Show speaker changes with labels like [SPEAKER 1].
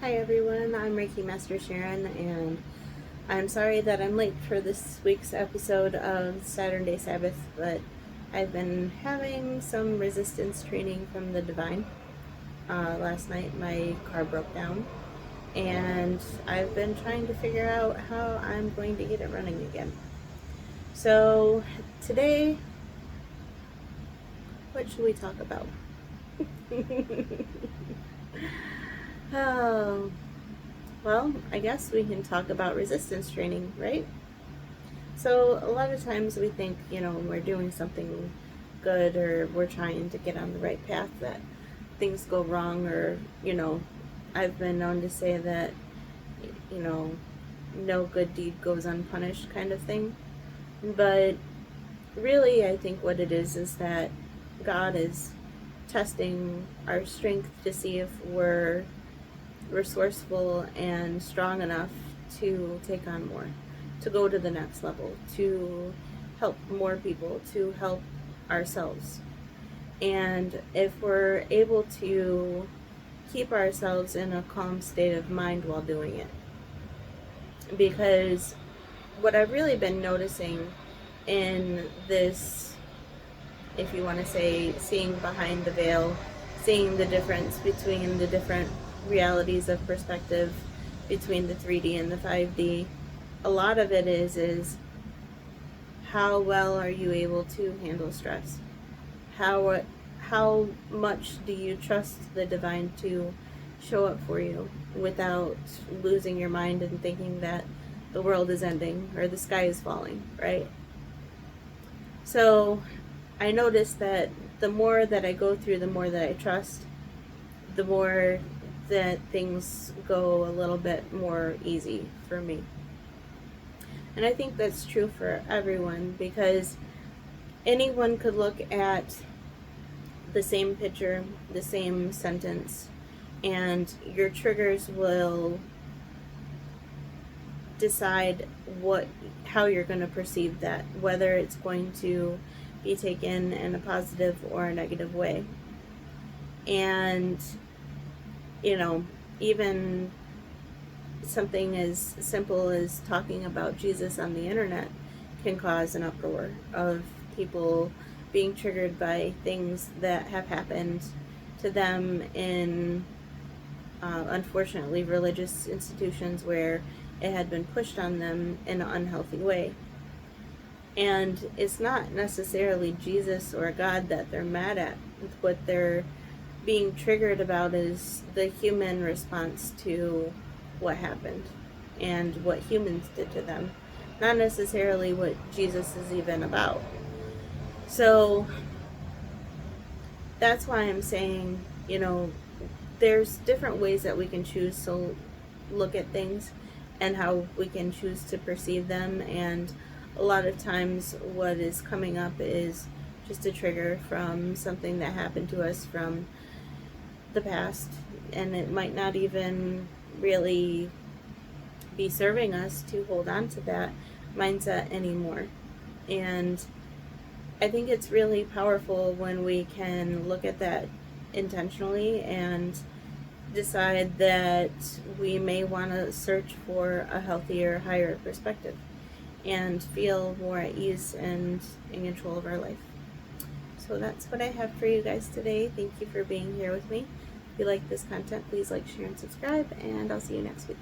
[SPEAKER 1] Hi everyone, I'm Reiki Master Sharon, and I'm sorry that I'm late for this week's episode of Saturn Day Sabbath, but I've been having some resistance training from the Divine. Last night my car broke down, and I've been trying to figure out how I'm going to get it running again. So today, what should we talk about? Oh, well, I guess we can talk about resistance training, right? So a lot of times we think, when we're doing something good or we're trying to get on the right path, that things go wrong, or, I've been known to say that, you know, no good deed goes unpunished kind of thing. But really, I think what it is that God is testing our strength to see if we're resourceful and strong enough to take on more, to go to the next level, to help more people, to help ourselves. And if we're able to keep ourselves in a calm state of mind while doing it. Because what I've really been noticing in this, if you want to say, seeing behind the veil, seeing the difference between the different realities of perspective between the 3D and the 5D, a lot of it is how well are you able to handle stress? How much do you trust the Divine to show up for you without losing your mind and thinking that the world is ending or the sky is falling, right? So I noticed that the more that I go through, the more that I trust, the more that things go a little bit more easy for me. And I think that's true for everyone, because anyone could look at the same picture, the same sentence, and your triggers will decide how you're going to perceive that, whether it's going to be taken in a positive or a negative way. And even something as simple as talking about Jesus on the internet can cause an uproar of people being triggered by things that have happened to them in unfortunately religious institutions where it had been pushed on them in an unhealthy way. And it's not necessarily Jesus or God that they're mad at. What they're being triggered about is the human response to what happened and what humans did to them, not necessarily what Jesus is even about. So that's why I'm saying, there's different ways that we can choose to look at things and how we can choose to perceive them. And a lot of times what is coming up is just a trigger from something that happened to us from the past, and it might not even really be serving us to hold on to that mindset anymore. And I think it's really powerful when we can look at that intentionally and decide that we may want to search for a healthier, higher perspective and feel more at ease and in control of our life. So that's what I have for you guys today. Thank you for being here with me. If you like this content, please like, share, and subscribe, and I'll see you next week.